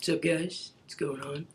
What's up, guys? What's going on?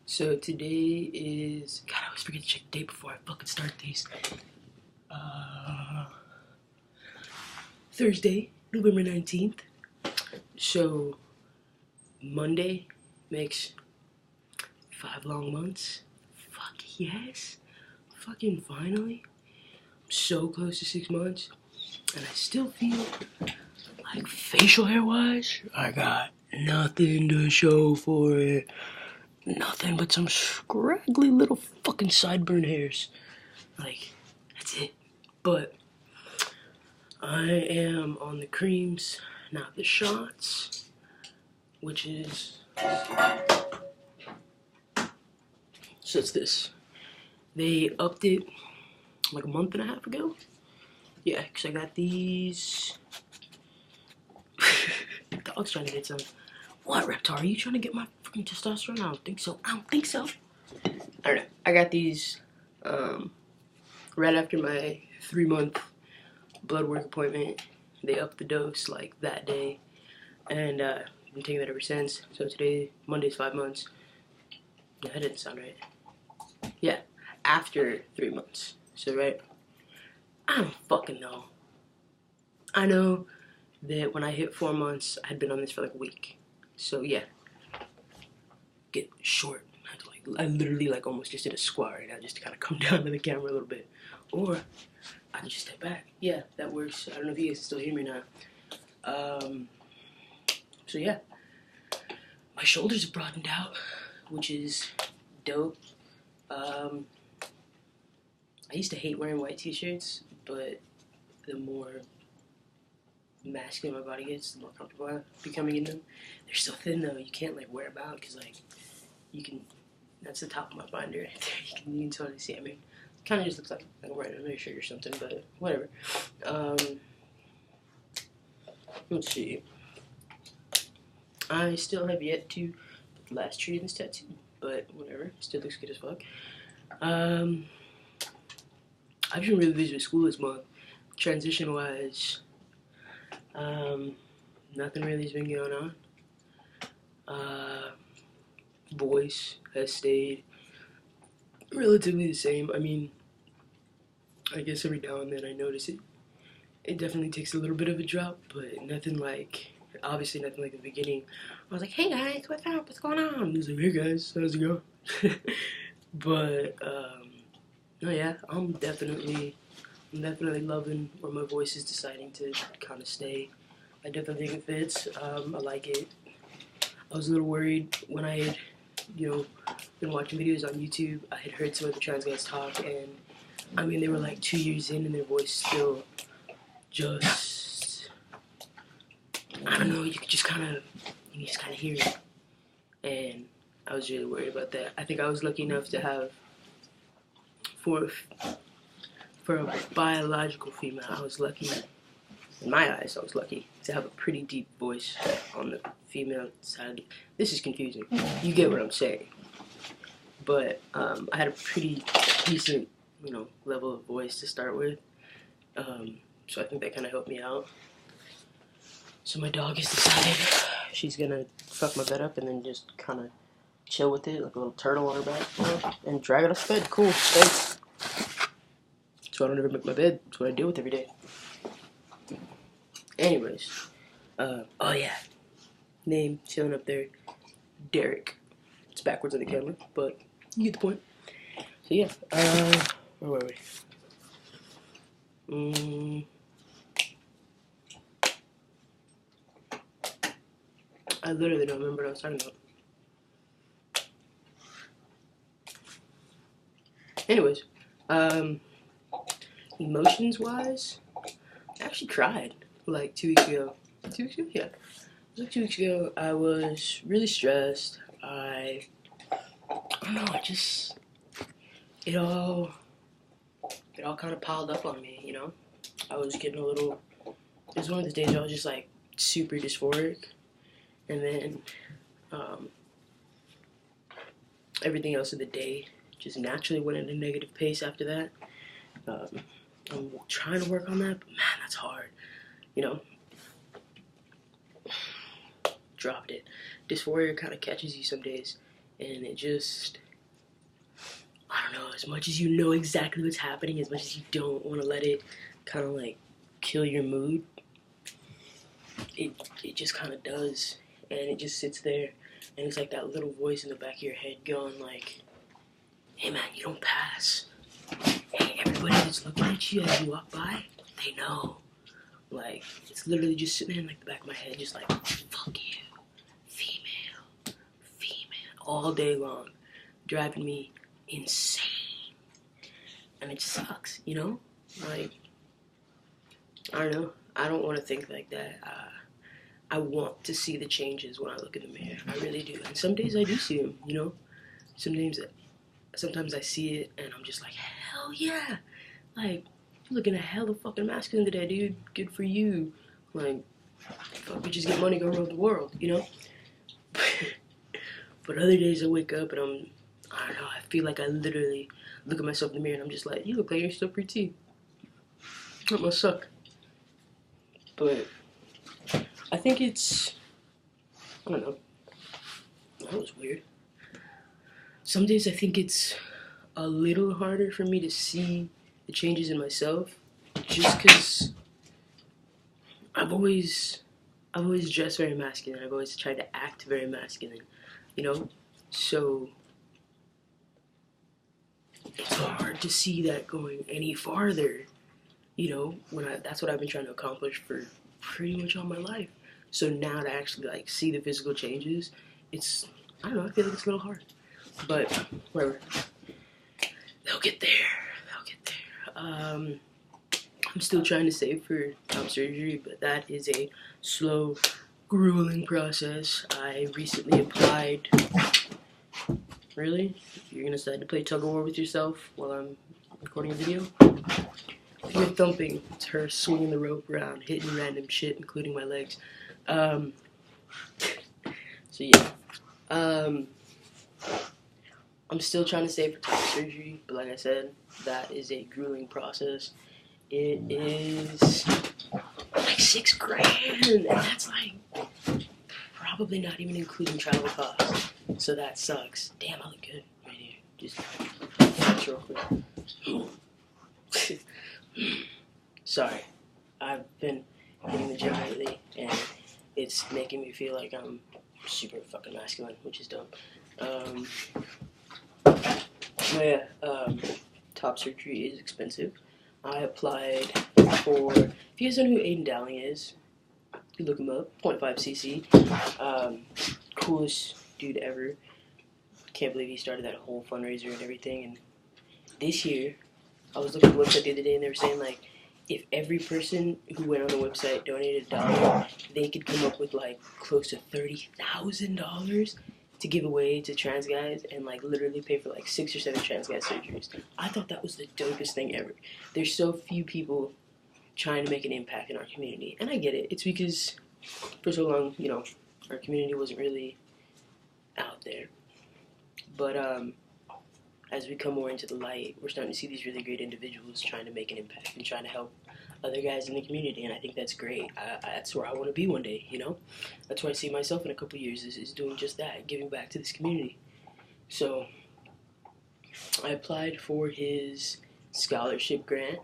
So today is God. I always forget to check the date before I fucking start these. Thursday, November 19th. So Monday makes 5 long months. Fuck yes! Fucking finally. I'm so close to 6 months, and I still feel like facial hair wise, I got nothing to show for it. Nothing but some scraggly little fucking sideburn hairs. Like, that's it. But I am on the creams, not the shots, which is, so it's this. They upped it like a month and a half ago. Yeah, because I got these. Dog's trying to get some. What, Reptar? Are you trying to get my fucking testosterone? I don't think so. I don't know. I got these right after my 3-month blood work appointment. They upped the dose like that day, and I've been taking that ever since. So today, Monday's 5 months. No, that didn't sound right. Yeah, after 3 months. So, right? I don't fucking know. I know that when I hit 4 months, I had been on this for like a week. So, yeah. Get short. I literally like almost just did a squat right now just to kind of come down to the camera a little bit. Or I can just step back. Yeah, that works. I don't know if you guys can still hear me now. So yeah, my shoulders have broadened out, which is dope. I used to hate wearing white t-shirts, but the more masculine my body gets, the more comfortable I'm becoming in them. They're so thin though, you can't like wear them out because like you can. That's the top of my binder right there. You can totally see. I mean, it kind of just looks like I'm wearing a shirt or something, but whatever. Let's see. I still have yet to put the last tree in this tattoo, but whatever. Still looks good as fuck. I've been really busy with school this month. Transition-wise, nothing really has been going on. Voice has stayed relatively the same. I mean, I guess every now and then I notice it. It definitely takes a little bit of a drop, but nothing like, obviously nothing like the beginning. I was like, hey guys, what's up? What's going on? And he was like, hey guys, how's it going? But, no, yeah, I'm definitely loving where my voice is deciding to kind of stay. I definitely think it fits. I like it. I was a little worried when I had, been watching videos on YouTube. I had heard some of the trans guys talk, and I mean, they were like 2 years in, and their voice still just, I don't know, you could just kind of hear it. And I was really worried about that. I think I was lucky enough to have, for a biological female, I was lucky, in my eyes, I was lucky to have a pretty deep voice on the female side. This is confusing. You get what I'm saying. But I had a pretty decent, level of voice to start with. So I think that kind of helped me out. So my dog has decided she's gonna fuck my bed up and then just kind of chill with it like a little turtle on her back, and drag it off the bed. Cool, thanks. So I don't ever make my bed. That's what I deal with every day. Anyways, oh yeah, name showing up there, Derek. It's backwards on the camera, but you get the point. So yeah, where were we? I literally don't remember what I was talking about. Anyways, emotions-wise, I actually cried like 2 weeks ago. 2 weeks ago? Yeah. It was like 2 weeks ago. I was really stressed. I don't know, it all kind of piled up on me, I was getting a little, it was one of the days I was just like super dysphoric, and then everything else of the day just naturally went at a negative pace after that. I'm trying to work on that, but man, that's hard. dropped it. Dysphoria kind of catches you some days, and it just, I don't know, as much as you know exactly what's happening, as much as you don't want to let it kind of like kill your mood, it just kind of does, and it just sits there, and it's like that little voice in the back of your head going like, hey man, you don't pass. Hey, everybody that's looking at you as you walk by, they know. Like, it's literally just sitting in like the back of my head, just like, fuck you, female, all day long, driving me insane. And it sucks, you know? Like, I don't know. I don't want to think like that. I want to see the changes when I look in the mirror. I really do. And some days I do see them, you know? Sometimes I see it and I'm just like, hell yeah. Like, you're looking a hella fucking masculine today, dude. Good for you. Like, fuck bitches get money, go around the world, you know? But other days I wake up and I don't know, I feel like I literally look at myself in the mirror and I'm just like, you look like you're still pretty. That must suck. But I think it's, I don't know. That was weird. Some days I think it's a little harder for me to see the changes in myself, just because I've always dressed very masculine. I've always tried to act very masculine, you know? So it's hard to see that going any farther, you know? That's what I've been trying to accomplish for pretty much all my life. So now to actually like see the physical changes, it's, I don't know, I feel like it's a little hard. But whatever. They'll get there. I'm still trying to save for top surgery, but that is a slow, grueling process. I recently applied. Really? You're gonna decide to play tug of war with yourself while I'm recording a video? You're thumping. It's her swinging the rope around, hitting random shit, including my legs. So yeah. I'm still trying to save for top surgery, but like I said, that is a grueling process. It is like $6,000, and that's like probably not even including travel costs. So that sucks. Damn, I look good right here. Just real quick. Sorry, I've been hitting the gym lately, and it's making me feel like I'm super fucking masculine, which is dumb. Top surgery is expensive. I applied for, if you guys don't know who Aiden Dowling is, you look him up, 0.5cc, coolest dude ever. Can't believe he started that whole fundraiser and everything. And this year, I was looking at the website the other day and they were saying like, if every person who went on the website donated $1, they could come up with like close to $30,000 to give away to trans guys and like literally pay for like 6 or 7 trans guy surgeries. I thought that was the dopest thing ever. There's so few people trying to make an impact in our community, and I get it. It's because for so long, you know, our community wasn't really out there. But as we come more into the light, we're starting to see these really great individuals trying to make an impact and trying to help other guys in the community, and I think that's great. That's where I want to be one day, you know? That's where I see myself in a couple years, is doing just that, giving back to this community. So, I applied for his scholarship grant.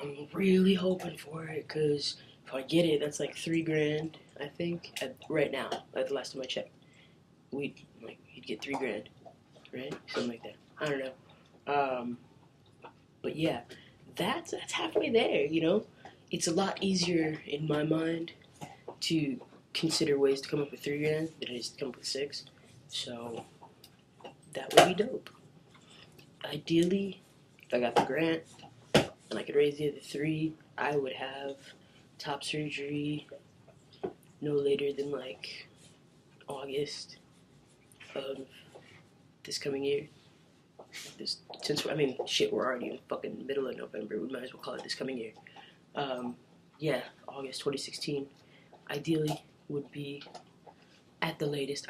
I'm really hoping for it, because if I get it, that's like $3,000, I think, right now, at the last time I checked. He'd get $3,000, right? Something like that. I don't know. But yeah, that's halfway there, you know? It's a lot easier in my mind to consider ways to come up with $3,000 than it is to come up with 6. So that would be dope. Ideally, if I got the grant and I could raise the other 3, I would have top surgery no later than like August of this coming year. We're already in fucking middle of November. We might as well call it this coming year. August 2016. Ideally would be at the latest.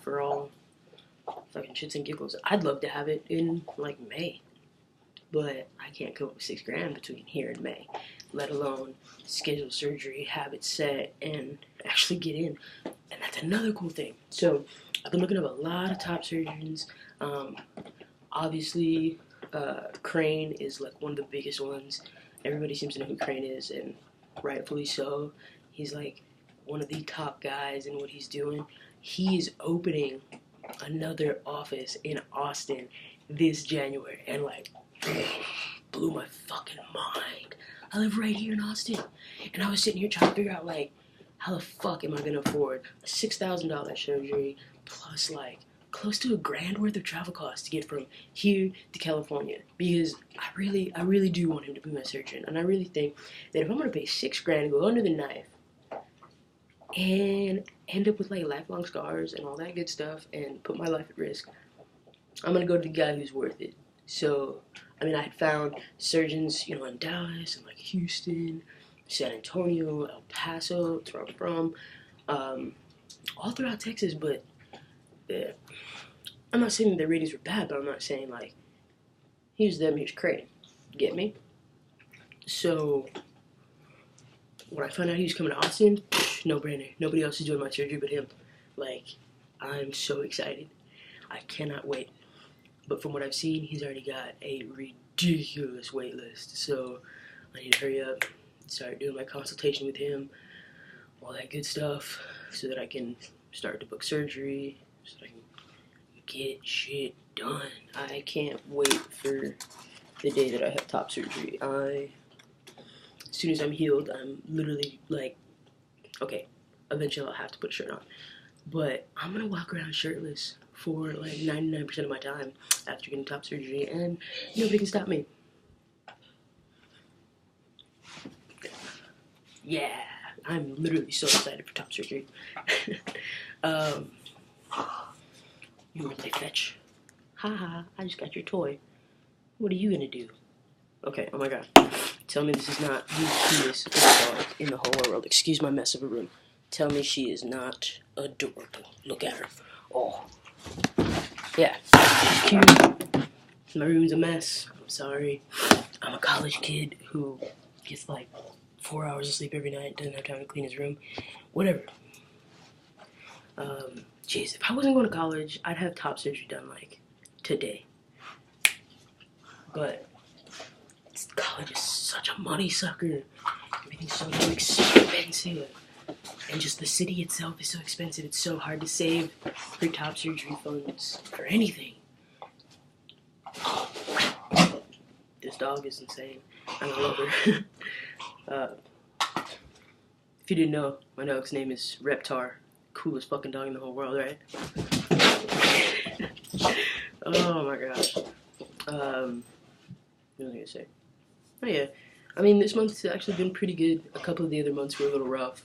For all fucking shits and giggles, I'd love to have it in like May. but I can't come up with $6,000 between here and May, let alone schedule surgery, have it set, and actually get in. And that's another cool thing. So I've been looking up a lot of top surgeons. Obviously, Crane is like one of the biggest ones. Everybody seems to know who Crane is, and rightfully so. He's like one of the top guys in what he's doing. He is opening another office in Austin this January, and like blew my fucking mind. I live right here in Austin, and I was sitting here trying to figure out like how the fuck am I gonna afford a $6,000 surgery plus like close to $1,000 worth of travel costs to get from here to California, because I really do want him to be my surgeon, and I really think that if I'm gonna pay $6,000 to go under the knife and end up with like lifelong scars and all that good stuff and put my life at risk, I'm gonna go to the guy who's worth it. So I mean, I had found surgeons, you know, in Dallas and like Houston, San Antonio, El Paso, that's where I'm from, all throughout Texas, but I'm not saying that their ratings were bad, but I'm not saying like, here's them, here's Crane. Get me? So when I found out he was coming to Austin, no brainer. Nobody else is doing my surgery but him. Like, I'm so excited. I cannot wait. But from what I've seen, he's already got a ridiculous wait list. So I need to hurry up, start doing my consultation with him, all that good stuff, so that I can start to book surgery, so that I can get shit done. I can't wait for the day that I have top surgery. As soon as I'm healed, I'm literally like, okay, eventually I'll have to put a shirt on, but I'm gonna walk around shirtless for like 99% of my time after getting top surgery, and nobody can stop me. Yeah, I'm literally so excited for top surgery. You wanna play fetch? Haha, I just got your toy. What are you gonna do? Okay, oh my god. Tell me this is not the cutest dog in the whole world. Excuse my mess of a room. Tell me she is not adorable. Look at her. Oh. Yeah, she's cute. My room's a mess. I'm sorry. I'm a college kid who gets like 4 hours of sleep every night, doesn't have time to clean his room. Whatever. Jeez, if I wasn't going to college, I'd have top surgery done like today. But college is such a money sucker. Everything's so expensive. And just the city itself is so expensive. It's so hard to save for top surgery funds for anything. This dog is insane, and I love her. If you didn't know, my dog's name is Reptar. Coolest fucking dog in the whole world, right? Oh my gosh. What was I gonna say? Oh yeah, I mean, this month's actually been pretty good. A couple of the other months were a little rough,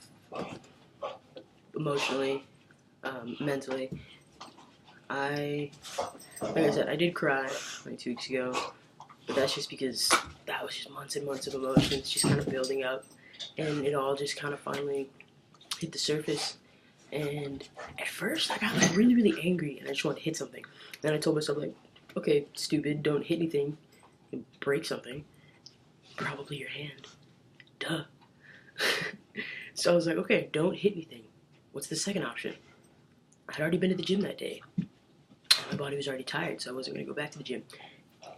emotionally, mentally. Like I said, I did cry like 2 weeks ago, but that's just because that was just months and months of emotions just kind of building up, and it all just kind of finally hit the surface. And at first, I got like really angry, and I just wanted to hit something. Then I told myself like, okay, stupid, don't hit anything, you break something, probably your hand, duh. So I was like, okay, don't hit anything. What's the second option? I had already been to the gym that day. My body was already tired, so I wasn't going to go back to the gym.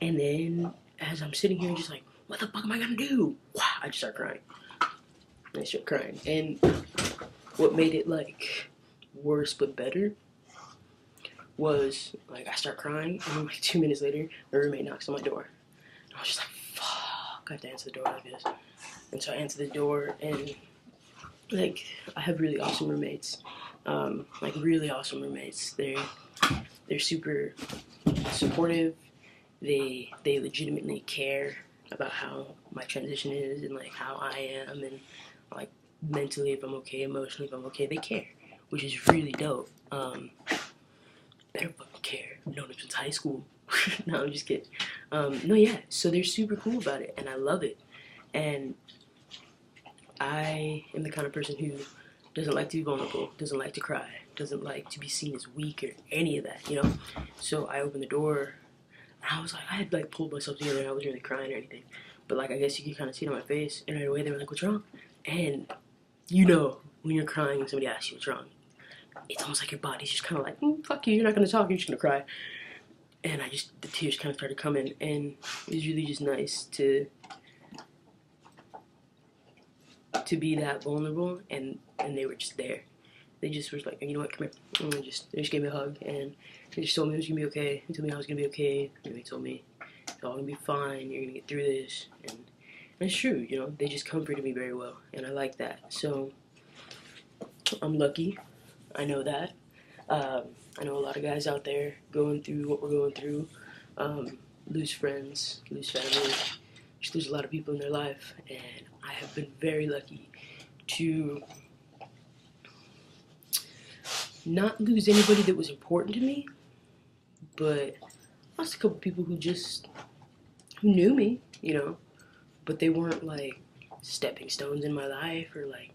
And then, as I'm sitting here, just like, what the fuck am I going to do? Wow, I just start crying. I start crying. And what made it, like, worse but better was, like, I start crying, and then, like, 2 minutes later, my roommate knocks on my door. And I was just like, fuck, I have to answer the door like this. And so I answer the door, and, like, I have really awesome roommates. Like, really awesome roommates. They're super supportive. They legitimately care about how my transition is and like how I am, and like mentally if I'm okay, emotionally if I'm okay. They care, which is really dope. Better fucking care. I've known them since high school. No, I'm just kidding. No, yeah. So they're super cool about it, and I love it. And I am the kind of person who doesn't like to be vulnerable, doesn't like to cry, doesn't like to be seen as weak or any of that, you know? So I open the door, And I was like, I had like pulled myself together and I wasn't really crying or anything. But like, I guess you could kind of see it on my face. And right away they were like, what's wrong? And you know, when you're crying and somebody asks you what's wrong, it's almost like your body's just kind of like, fuck you, you're not going to talk, you're just going to cry. And the tears kind of started coming. And it was really just nice to be that vulnerable. And they were just there. They just was like, you know what, come here. And they just gave me a hug. And they just told me it was going to be okay. They told me I was going to be okay. And they told me it's all going to be fine. You're going to get through this. And it's true, you know. They just comforted me very well. And I like that. So I'm lucky. I know that. I know a lot of guys out there going through what we're going through. Lose friends, lose family, just lose a lot of people in their life. And I have been very lucky to not lose anybody that was important to me, but I lost a couple people who knew me, you know, but they weren't like stepping stones in my life or like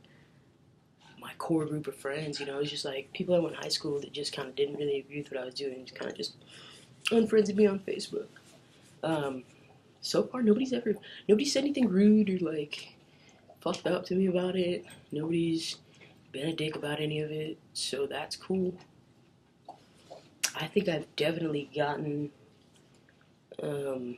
my core group of friends, you know. It was just like people I went to high school that just kind of didn't really agree with what I was doing, just kind of just unfriended me on Facebook. So far, nobody said anything rude or like fucked up to me about it. Nobody's been a dick about any of it, so that's cool. I think I've definitely gotten, I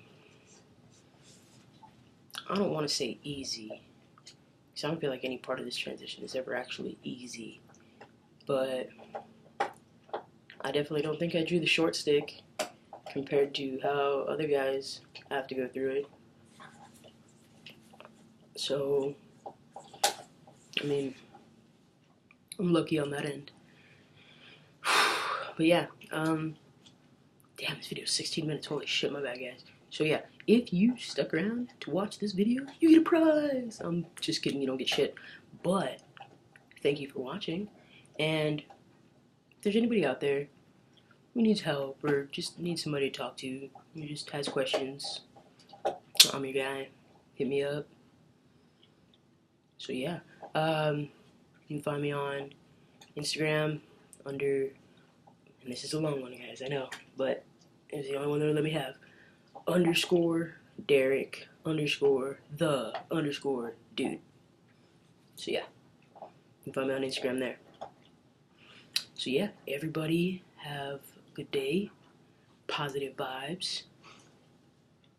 don't want to say easy, because I don't feel like any part of this transition is ever actually easy, but I definitely don't think I drew the short stick compared to how other guys have to go through it. So, I mean, I'm lucky on that end. But yeah, damn, this video is 16 minutes. Holy shit, my bad, guys. So yeah, if you stuck around to watch this video, you get a prize. I'm just kidding, you don't get shit. But thank you for watching. And if there's anybody out there who needs help or just needs somebody to talk to, who just has questions, I'm your guy. Hit me up. So yeah, you can find me on Instagram under, and this is a long one, guys, I know, but it's the only one they'll let me have, _Derek _the_dude. So yeah, you can find me on Instagram there. So yeah, everybody have a good day, positive vibes.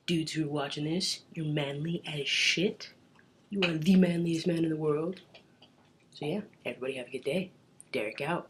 Dudes who are watching this, you're manly as shit. You are the manliest man in the world. So yeah, everybody have a good day. Derek out.